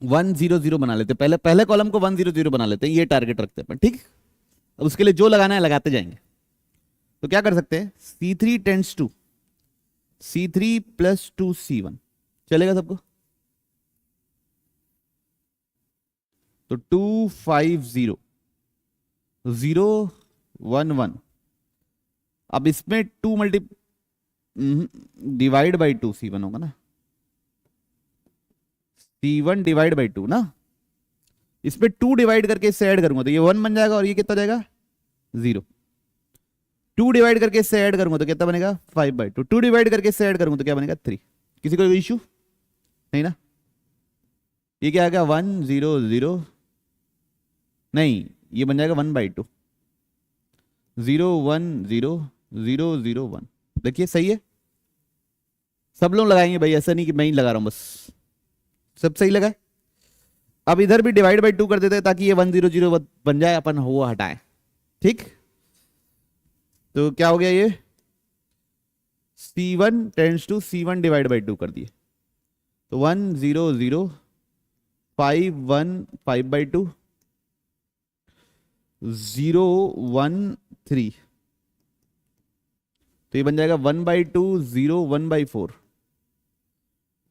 1 0 0 बना लेते, पहले पहले कॉलम को 1 0 0 बना लेते हैं, ये टारगेट रखते हैं ठीक। अब उसके लिए जो लगाना है लगाते जाएंगे। तो क्या कर सकते हैं, C3 tends to C3 + 2 C1, चलेगा सबको? तो 2 5 0 0 1 1। अब इसमें 2 मल्टी डिवाइड बाई 2 C1 होगा ना, C1 डिवाइड बाई 2 ना। इसमें 2 डिवाइड करके इससे ऐड करूंगा तो ये 1 बन जाएगा, और ये कितना जाएगा 0। 2 डिवाइड करके इससे ऐड करूंगा तो कितना बनेगा 5/2। 2 डिवाइड करके इससे ऐड करूंगा तो क्या बनेगा 3। किसी को इशू नहीं ना? ये क्या आ गया 1 0 0, नहीं ये बन जाएगा 1/2। 0 1 0 0 0 1। देखिए सही है, सब लोग लगाएंगे भाई, ऐसा नहीं कि मैं ही लगा रहा हूं बस, सब सही लगा है। अब इधर भी डिवाइड बाई 2 कर देते हैं ताकि ये 1 0 0 बन जाए, अपन हुआ हटाएं ठीक। तो क्या हो गया, ये C1 tends to C1 divide by 2 कर दिए, तो 1 0 0 5 1 5/2 0 1 3। तो ये बन जाएगा 1/2 0 1/4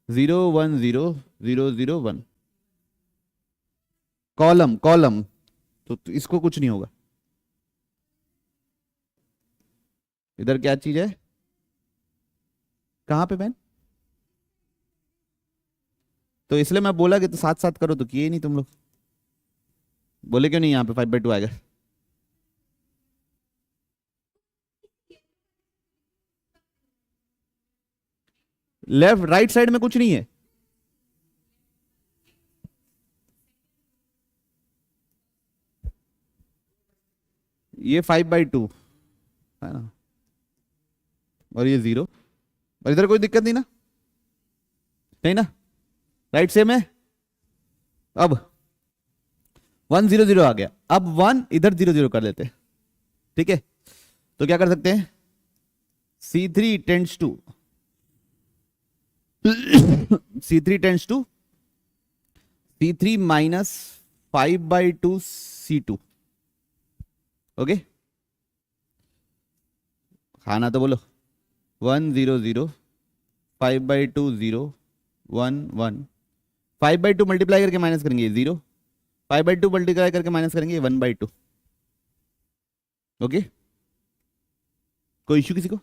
0 1 0 0 0 1। कॉलम कॉलम, तो इसको कुछ नहीं होगा। इधर क्या चीज है, कहां पे पेन? तो इसलिए मैं बोला कि तो साथ साथ करो, तो किए नहीं तुम लोग। बोले क्यों नहीं यहाँ पे 5/2 आएगा? लेफ्ट राइट साइड में कुछ नहीं है। ये 5/2 है ना, और ये 0, और इधर कोई दिक्कत नहीं ना, नहीं ना, राइट सेम है। अब 1 0 0 आ गया, अब 1 इधर 0 0 कर लेते हैं ठीक है। तो क्या कर सकते हैं, C3 tends to C3 tends to C3 -5/2 C2। Okay, खाना तो बोलो। 1 0 0 5/2 0 1 1 5/2 मल्टीप्लाई करके माइनस करेंगे 0, 5/2 मल्टीप्लाई करके माइनस करेंगे 1/2। ओके, कोई इश्यू किसी को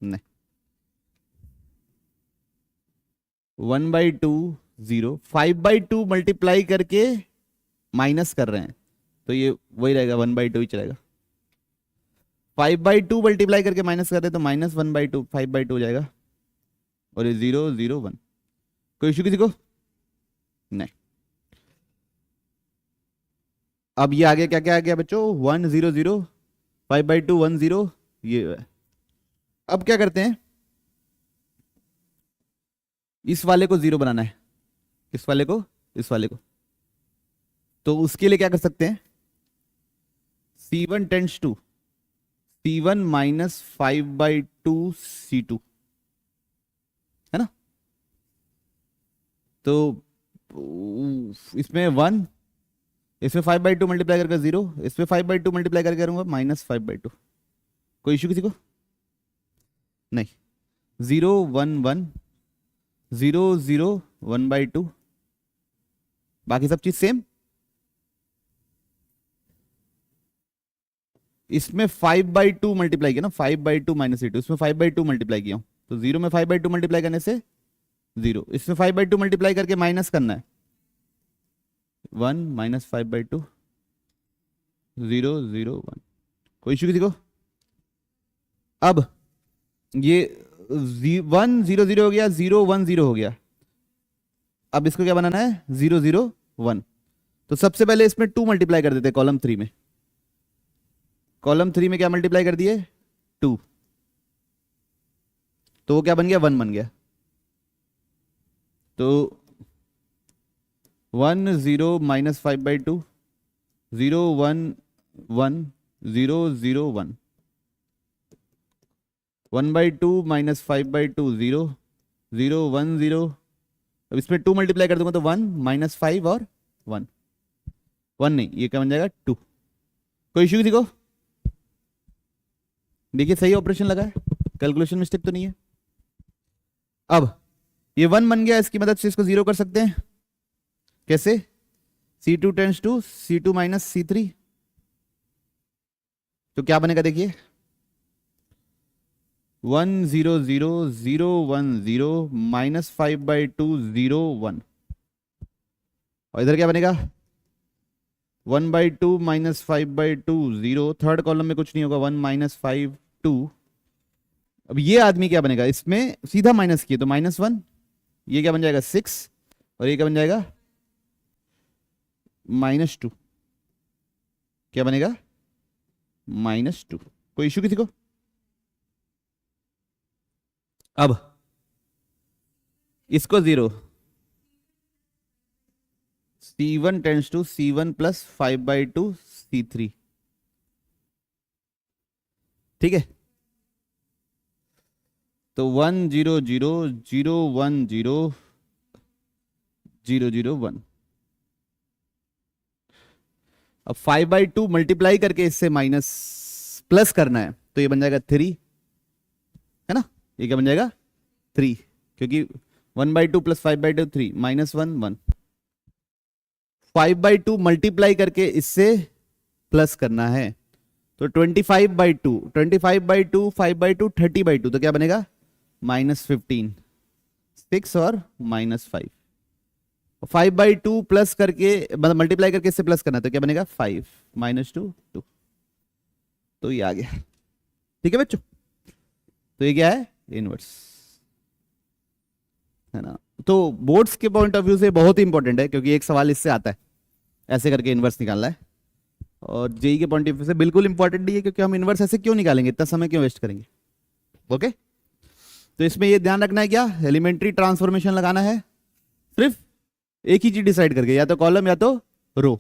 नहीं। 1/2 0 5/2 मल्टीप्लाई करके माइनस कर रहे हैं, तो ये वही रहेगा 1/2 ही चलेगा। 5/2 मल्टीप्लाई करके माइनस कर रहे हैं तो -1/2 5/2 हो जाएगा, और ये 0 0 1। कोई इशू किसी को नहीं। अब ये आगे क्या क्या आ गया बच्चों, 1 0 0 5/2 1 0, ये। अब क्या करते हैं, इस वाले को 0 बनाना है, इस वाले को, इस वाले को। तो उसके लिए क्या कर सकते हैं, C1 tends to C1 -5/2 C2, है ना। तो इसमें 1, इसमें 5/2 मल्टीप्लाई करके 0, इसमें 5/2 मल्टीप्लाई करके करूंगा -5/2। कोई इशू किसी को नहीं। 0 1 1 0 0 1/2, बाकी सब चीज सेम। इसमें 5/2 मल्टीप्लाई किया ना, 5/2 -C2, इसमें 5/2 मल्टीप्लाई किया हूं, तो 0 में 5/2 मल्टीप्लाई करने से 0, इसमें 5/2 मल्टीप्लाई करके माइनस करना है 1 -5/2 0 0 1। कोई इशू किसी को अब ये 1 0 0 हो गया, 0 1 0 हो गया। अब इसको क्या बनाना है, 0 0 1। तो सबसे पहले इसमें 2 मल्टीप्लाई कर देते हैं कॉलम 3 में। कॉलम 3 में क्या मल्टीप्लाई कर दिए, 2, तो वो क्या बन गया, 1 बन गया। तो 1 0 -5/2, 0 1 1 0 0 1, 1/2 -5/2 0 0 1 0। अब इसमें 2 मल्टीप्लाई कर दूंगा तो 1 -5 और 1 1 नहीं, ये क्या बन जाएगा, 2। कोई इश्यू किसी को? देखिए सही ऑपरेशन लगा है, कैलकुलेशन मिस्टेक तो नहीं है। अब ये 1 बन गया, इसकी मदद से इसको 0 कर सकते हैं। कैसे, C2 tense to C2 - C3, तो क्या बनेगा देखिए, 1 0 0 0 1 0 -5/2 0 1, और इधर क्या बनेगा, 1/2 -5/2 0, थर्ड कॉलम में कुछ नहीं होगा, 1 -5 2। अब ये आदमी क्या बनेगा, इसमें सीधा माइनस किए तो -1, ये क्या बन जाएगा 6, और ये क्या बन जाएगा -2, क्या बनेगा -2। कोई इशू किसी को? अब इसको 0, C1 tends to C1 + 5/2 C3, ठीक है। तो 1 0 0 0 1 0 0 0 1। अब 5/2 मल्टीप्लाई करके इससे माइनस प्लस करना है, तो ये बन जाएगा 3, है ना, ये क्या बन जाएगा 3, क्योंकि 1/2 + 5/2 3 -1 1। 5/2 मल्टीप्लाई करके इससे प्लस करना है, तो 25/2 25/2 5/2 30/2, तो क्या बनेगा -15, 6 और -5। 5/2 प्लस करके मतलब मल्टीप्लाई करके इससे प्लस करना है, तो क्या बनेगा 5 -2 2, तो ये आ गया। ठीक है बच्चों, तो ये क्या है, इनवर्स, है ना। तो बोर्ड्स के पॉइंट ऑफ व्यू से बहुत ही इंपॉर्टेंट है, क्योंकि एक सवाल इससे आता है, ऐसे करके इनवर्स निकालना है। और जेई के पॉइंट ऑफ व्यू से बिल्कुल इंपॉर्टेंट नहीं है, क्योंकि हम इनवर्स ऐसे क्यों निकालेंगे, इतना समय क्यों वेस्ट करेंगे। ओके, तो इसमें ये ध्यान रखना है, क्या एलिमेंट्री ट्रांसफॉर्मेशन लगाना है, सिर्फ एक ही चीज डिसाइड करके, या तो कॉलम या तो रो।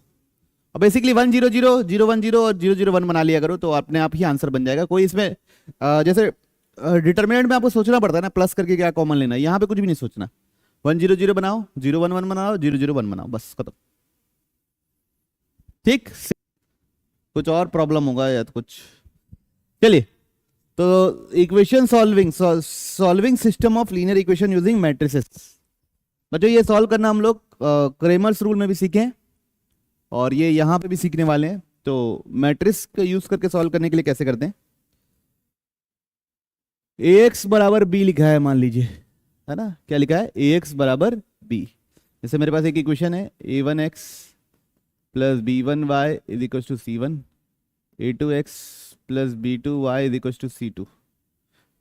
अब बेसिकली 1 0 0 0 1 0 और 0 0 1 बना लिया करो, तो अपने आप ही आंसर बन जाएगा। कोई इसमें जैसे डिटरमिनेंट में आपको सोचना पड़ता है ना, प्लस करके क्या कॉमन लेना है, यहाँ पे कुछ भी नहीं सोचना। 1 0 0 बनाओ, 0 1 1 बनाओ, 0 0 1 बनाओ, बस खत्म। ठीक, कुछ और प्रॉब्लम होगा या तो कुछ, चलिए। तो equation solving system of linear equation using matrices. बच्चों ये सॉल्व करना हम लोग क्रेमर्स रूल में भी सीखे हैं, और ये यहाँ पे भी सीखने वाले हैं। तो मैट्रिक्स का यूज करके सॉल्व करने के लिए कैसे करते हैं, ax = b लिखा है, मान लीजिए, है ना, क्या लिखा है, ax = b। जैसे मेरे पास एक इक्वेशन है, a1x + b1y = c1, a2x + b2y = c2।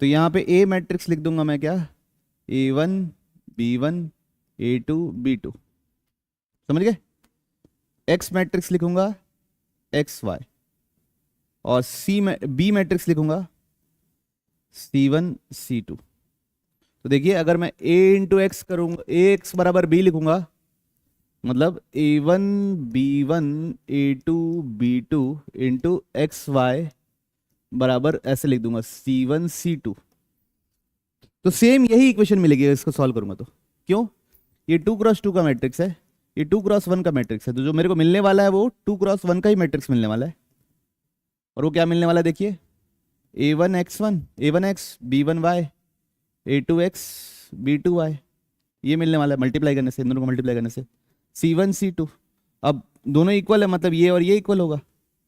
तो यहाँ पे a मैट्रिक्स लिख दूंगा मैं, क्या, a1 b1 a2 b2, समझ गए। x मैट्रिक्स लिखूंगा xy, और b मैट्रिक्स लिखूंगा c1 c2। तो देखिए, अगर मैं a × x करूंगा, ax = b लिखूंगा, मतलब a1 b1 a2 b2 × xy बराबर ऐसे लिख दूंगा c1 c2। तो सेम यही इक्वेशन मिलेगी इसको सॉल्व करूंगा तो। क्यों, ये 2 × 2 का मैट्रिक्स है, ये 2 × 1 का मैट्रिक्स है, तो जो मेरे को मिलने वाला है वो 2 × 1 का ही मैट्रिक्स मिलने वाला है। और वो क्या मिलने वाला है, देखिए, a1x1 a1x b1y a2x b2y, ये मिलने वाला है मल्टीप्लाई करने से, इन दोनों को मल्टीप्लाई करने से, c1 c2। अब दोनों इक्वल है, मतलब ये और ये इक्वल होगा,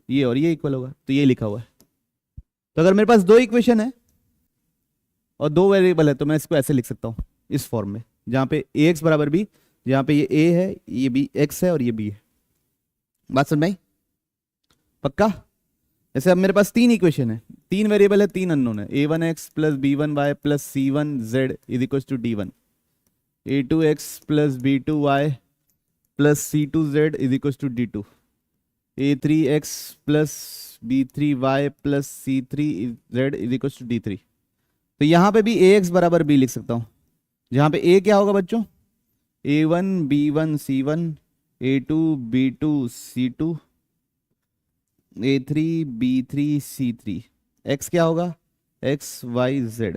ये और ये इक्वल होगा, तो ये लिखा हुआ है। तो अगर मेरे पास 2 इक्वेशन है और 2 वेरिएबल है, तो मैं इसको ऐसे लिख सकता हूँ इस फॉर्म में, जहाँ पे ax = b, जहाँ पे ये a है, ये b x है और ये b है। बात समझ में आई? पक्का? जैसे अब मेरे पास 3 इक्वेशन है, तीन वेरिएबल है, तीन अननोन है, a1x plus b1y plus c1z is equal to d1, a2x plus b2y plus c2z is equal to d2, a3x plus b3y plus c3z is equal to d3। तो यहां पे भी ax बराबर b लिख सकता हूं, जहां पे a क्या होगा बच्चों, a1 b1 c1, a2 b2 c2, a3 b3 c3, x क्या होगा x y z,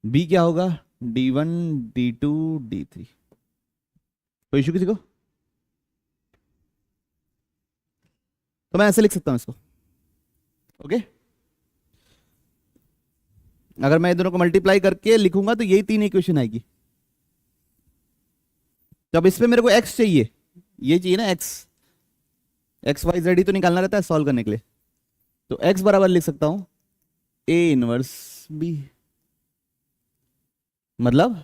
b क्या होगा d1 d2 d3। कोई इशू किसी को? तो मैं ऐसे लिख सकता हूं इसको, ओके। अगर मैं दोनों को मल्टीप्लाई करके लिखूंगा तो यही तीन इक्वेशन आएगी। तो अब इस पे मेरे को x चाहिए, ये चाहिए ना x y z ही तो निकालना रहता है सॉल्व करने के लिए। तो x बराबर लिख सकता हूं a इनवर्स b, मतलब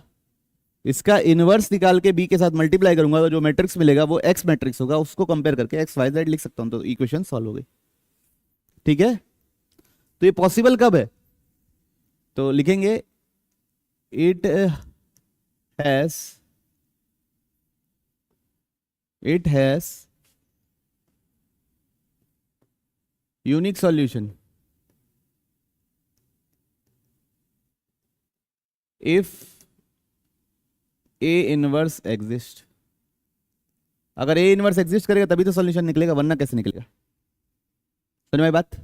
इसका इनवर्स निकाल के b के साथ मल्टीप्लाई करूंगा तो जो मैट्रिक्स मिलेगा वो x मैट्रिक्स होगा, उसको कंपेयर करके x y z लिख सकता हूं, तो इक्वेशन सॉल्व हो गई। ठीक है, तो ये पॉसिबल कब है, तो लिखेंगे it has unique solution if A inverse exist. अगर ए इनवर्स एग्जिस्ट करेगा तभी तो सॉल्यूशन निकलेगा, वरना कैसे निकलेगा? समझ में आई बात?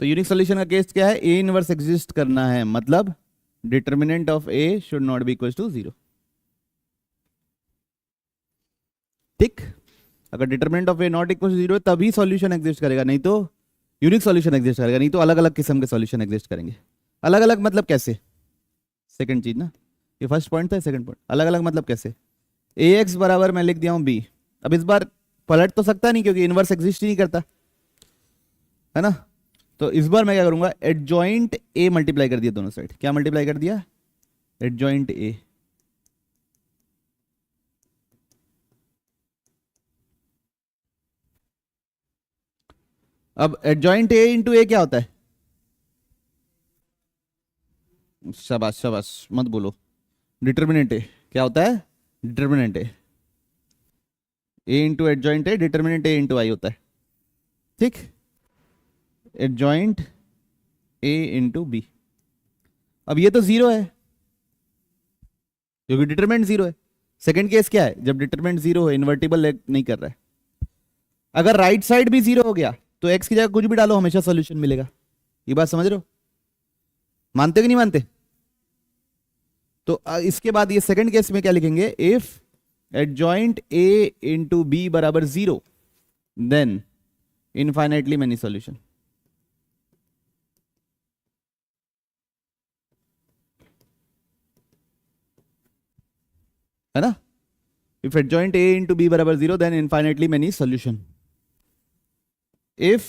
तो यूनिक सॉल्यूशन का केस क्या है, ए इनवर्स एग्जिस्ट करना है, मतलब determinant of A should not be equal to 0। ठीक, अगर determinant of A not equal to 0 तभी सॉल्यूशन एग्जिस्ट करेगा, नहीं तो यूनिक सॉल्यूशन एग्जिस्ट करेगा, नहीं तो अलग अलग किस्म के सॉल्यूशन एग्जिस्ट करेंगे। अलग अलग मतलब कैसे, सेकंड चीज ना, ये फर्स्ट पॉइंट था, सेकंड पॉइंट अलग अलग मतलब कैसे। ए एक्स बराबर मैं लिख दिया हूं बी, अब इस बार पलट तो सकता नहीं क्योंकि इनवर्स एग्जिस्ट ही नहीं करता है ना। तो इस बार मैं क्या करूंगा, एडजॉइंट ए मल्टीप्लाई कर दिया दोनों साइड। क्या मल्टीप्लाई कर दिया, एडजॉइंट ए। अब एडजॉइंट ए इंटू ए क्या होता है, शाबाश शाबाश मत बोलो, डिटर्मिनेंट ए क्या होता है, determinant A into adjoint A, determinant A into I होता है। ठीक, एडजॉइंट ए इंटू बी। अब ये तो 0 है क्योंकि डिटरमिनेंट 0 है। सेकंड केस क्या है, जब डिटरमिनेंट 0 है, इन्वर्टिबल नहीं कर रहा है, अगर राइट साइड भी 0 हो गया तो x की जगह कुछ भी डालो हमेशा सॉल्यूशन मिलेगा। ये बात समझ रहे हो, मानते हो कि नहीं मानते? तो इसके बाद ये सेकंड केस में क्या लिखेंगे, if adjoint a into B बराबर 0 देन इनफाइनाइटली मेनी सॉल्यूशन। है ना, if adjoint a into B बराबर 0 then infinitely many solution. If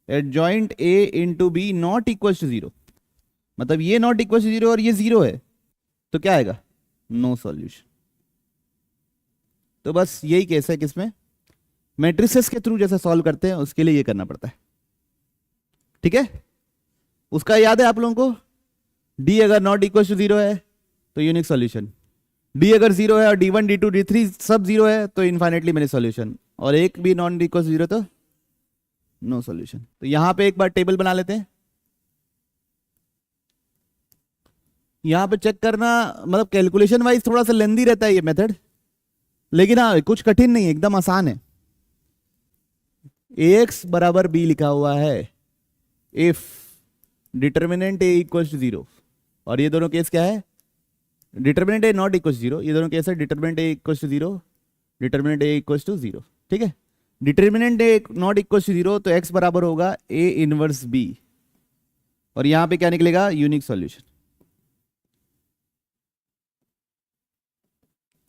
adjoint a into B not equal to 0, मतलब ये नॉट इक्वल टू 0 और ये 0 है, तो क्या आएगा, नो सॉल्यूशन। तो बस यही केस है किसमें, मैट्रिसेस के थ्रू जैसे सॉल्व करते हैं उसके लिए ये करना पड़ता है। ठीक है, उसका याद है आप लोगों को, d अगर नॉट इक्वल टू 0 है तो यूनिक सॉल्यूशन, d अगर 0 है और d1 d2 d3 सब 0 है तो इनफाइनाइटली मेनी सॉल्यूशन, और एक भी नॉन इक्वल टू 0 तो नो सॉल्यूशन। तो यहां पे एक बार टेबल बना लेते हैं, यहां पे चेक करना, मतलब कैलकुलेशन वाइज थोड़ा सा लेंदी रहता है ये मेथड, लेकिन हाँ कुछ कठिन नहीं है, एकदम आसान है। ax बराबर b लिखा हुआ है if determinant a equal to 0, और ये दोनों केस क्या है, determinant a not equal to 0, ये दोनों केस है determinant a equal to 0, determinant a equal to 0। ठीक है, determinant a not equal to 0 तो x बराबर होगा a इनवर्स b, और यहां पे क्या निकलेगा, यूनिक सॉल्यूशन।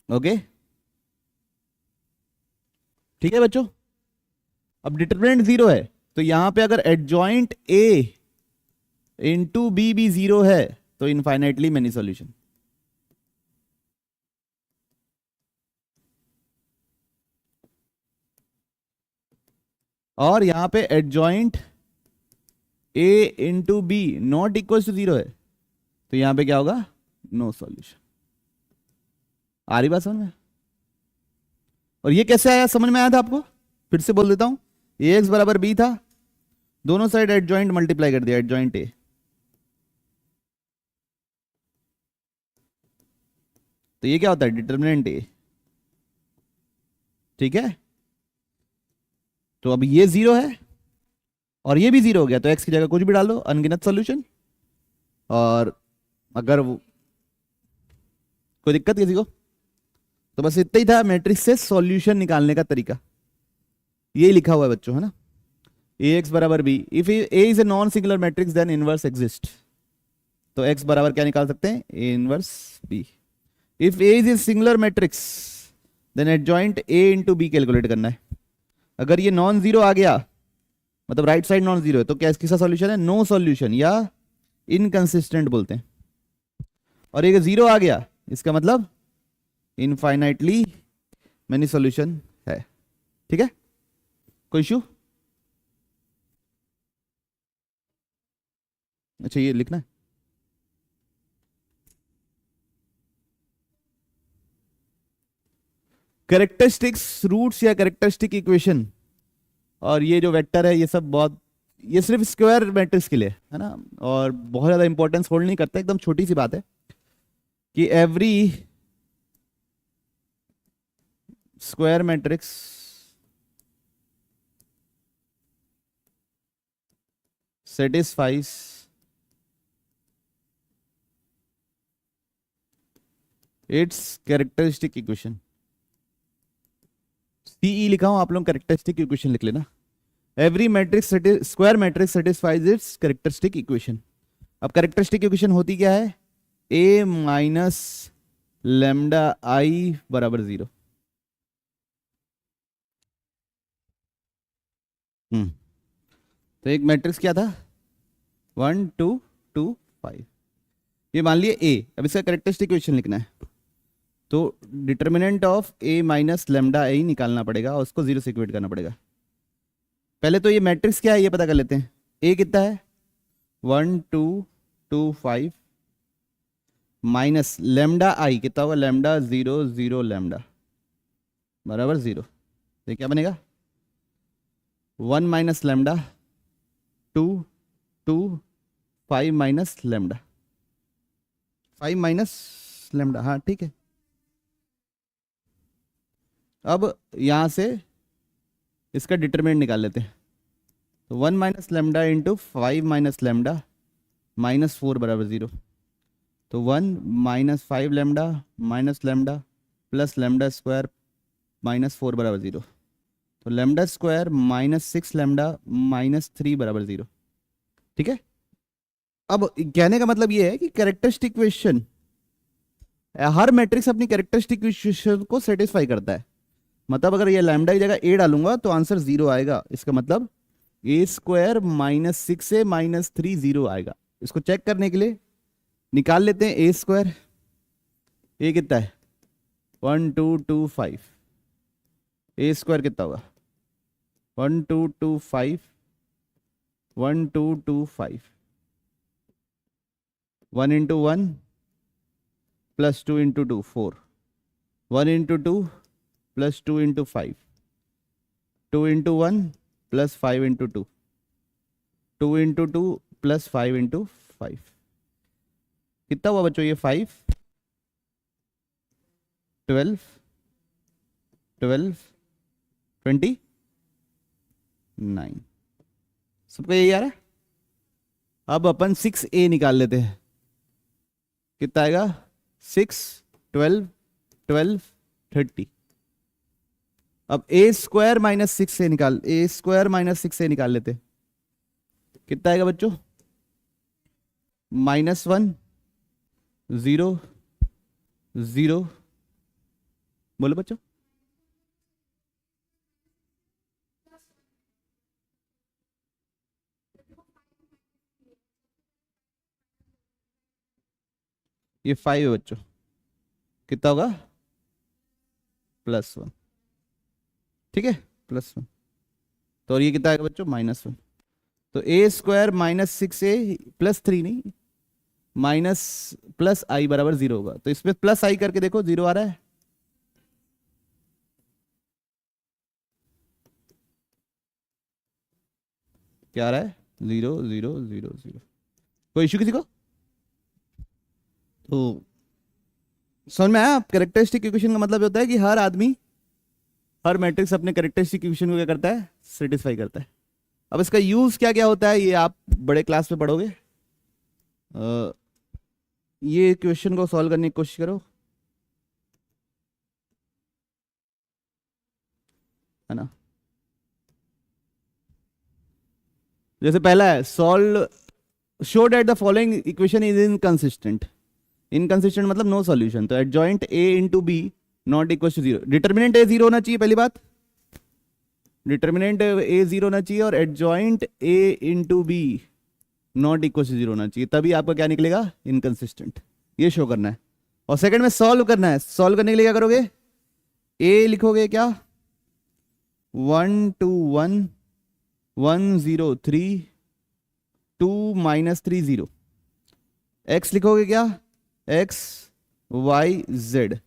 ओके ठीक है बच्चों, अब डिटर्मिनेंट 0 है तो यहां पे अगर एडजॉइंट a इंटू बी भी 0 है तो इनफाइनाइटली मेनी सॉल्यूशन। और यहां पे adjoint A into B not equal to 0 है, तो यहां पे क्या होगा, नो सॉल्यूशन। आ रही बात समझ में? और ये कैसे आया, समझ में आया था आपको? फिर से बोल देता हूं, ए एक्स बराबर बी था, दोनों साइड एडजॉइंट मल्टीप्लाई कर दिया, एडजॉइंट ए, तो ये क्या होता है, डिटर्मिनेंट ए। ठीक है, तो अब ये 0 है और ये भी 0 हो गया, तो एक्स की जगह कुछ भी डालो, अनगिनत सॉल्यूशन। और अगर वो कोई दिक्कत किसी को, तो बस इतना ही था मैट्रिक्स से सॉल्यूशन निकालने का तरीका, ये लिखा हुआ है बच्चों, है ना। ए एक्स बराबर B, if A is a non singular matrix then inverse exist, तो एक्स बराबर क्या निकाल सकते हैं, A inverse B. If A is a singular matrix then adjoint A into B calculate करना है। अगर ये नॉन जीरो आ गया, मतलब राइट साइड नॉन जीरो है, तो क्या इसका सॉल्यूशन है, नो सॉल्यूशन या इनकंसिस्टेंट बोलते हैं। और ये 0 आ गया, इसका मतलब इनफाइनाइटली मैनी सॉल्यूशन है। ठीक है, कोई इशू? अच्छा, ये लिखना है। कैरेक्टरिस्टिक्स रूट्स या कैरेक्टरिस्टिक इक्वेशन, और ये जो वेक्टर है, ये सब बहुत, ये सिर्फ स्क्वायर मैट्रिक्स के लिए है ना, और बहुत ज्यादा इंपॉर्टेंस होल्ड नहीं करता, एकदम छोटी सी बात है कि every square matrix satisfies its characteristic equation। CE लिखा हूं, आप लोग कैरेक्टरिस्टिक इक्वेशन लिख लेना। Every matrix square matrix satisfies its characteristic equation. अब कैरेक्टरिस्टिक इक्वेशन होती क्या है, ए माइनस लेमडा आई बराबर 0। तो एक मैट्रिक्स क्या था, 1 2 2 5, ये मान लिया ए। अब इसका कैरेक्टरिस्टिक इक्वेशन लिखना है, तो determinant of A minus lambda A निकालना पड़ेगा और उसको 0 से इक्वेट करना पड़ेगा। पहले तो ये मैट्रिक्स क्या है ये पता कर लेते हैं। ए कितना है, 1 2 2 5 माइनस लेमडा आई कितना होगा, लेमडा 0 0 लेमडा बराबर 0। तो क्या बनेगा, 1 minus lambda 2 2 5 minus lambda 5 minus lambda, हाँ ठीक है। अब यहां से इसका डिटरमिनेंट निकाल लेते हैं, तो 1 minus lambda into 5 minus lambda minus 4 बराबर 0। तो 1 minus 5 lambda minus lambda plus lambda square minus 4 बराबर 0। तो lambda square minus 6 lambda minus 3 बराबर 0। ठीक है, अब कहने का मतलब ये है कि कैरेक्टरिस्टिक इक्वेशन, हर मैट्रिक्स अपनी कैरेक्टरिस्टिक इक्वेशन को सेटिस्फाई करता है। मतलब अगर ये लैम्डा की जगह ए डालूंगा तो आंसर 0 आएगा, इसका मतलब ए स्क्वायर माइनस 6 ए माइनस 3 0 आएगा। इसको चेक करने के लिए निकाल लेते हैं ए स्क्वायर। ए कितना है, 1 2 2 5, ए स्क्वायर कितना होगा, 1 2 2 5 1 2 2 5, 1 into 1 plus 2 into 2 4, 1 into 2 plus 2 into 5, 2 into 1 plus 5 into 2, 2 into 2 plus 5 into 5, कितना हुआ बच्चों ये, 5 12 12 29। सबको यही आ रहा है। अब अपन 6a निकाल लेते हैं, कितना आएगा, 6 12 12 30। अब ए स्क्वायर माइनस 6 से निकाल, ए स्क्वायर माइनस 6 से निकाल लेते हैं, कितना आएगा बच्चों, -1 0 0, बोलो बच्चों, ये 5 है बच्चों, कितना होगा, +1। ठीक है, +1। तो और ये कितना आएगा बच्चों, -1। तो ए स्क्वायर माइनस 6a प्लस 3 नहीं, माइनस प्लस आई बराबर 0 होगा। तो इसमें प्लस आई करके देखो 0 आ रहा है। क्या आ रहा है? 0 0 0 0। कोई इश्यू किसी को? तो समझ में आया? कैरेक्टरिस्टिक इक्वेशन का मतलब होता है कि हर आदमी, हर मैट्रिक्स अपने कैरेक्टरिस्टिक इक्वेशन को क्या करता है? सेटिस्फाई करता है। अब इसका यूज क्या क्या होता है ये आप बड़े क्लास में पढ़ोगे। ये क्वेश्चन को सॉल्व करने की कोशिश करो, है ना। जैसे पहला है solve, show that the following equation is inconsistent. Inconsistent मतलब नो सॉल्यूशन। तो adjoint A into B not equal to 0। Determinant A 0 होना चाहिए, पहली बात। डिटर्मिनेंट ए 0 होना चाहिए और adjoint A into B not equal to 0 होना चाहिए, तभी आपका क्या निकलेगा? इनकंसिस्टेंट। ये शो करना है। और सेकंड में सॉल्व करना है। सॉल्व करने के लिए क्या करोगे? ए लिखोगे क्या? 1 2 1 1 0 3 2 माइनस 3 0। एक्स लिखोगे क्या? X Y Z.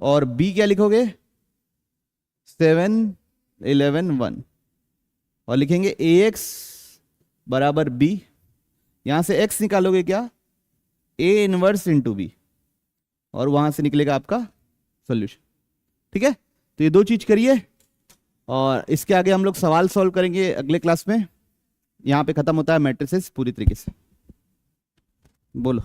और बी क्या लिखोगे? 7 11 1। और लिखेंगे ए एक्स बराबर बी। यहां से एक्स निकालोगे क्या? ए इनवर्स इंटू बी, और वहां से निकलेगा आपका सॉल्यूशन। ठीक है, तो ये दो चीज करिए और इसके आगे हम लोग सवाल सॉल्व करेंगे अगले क्लास में। यहां पे खत्म होता है मैट्रिसेस पूरी तरीके से। बोलो।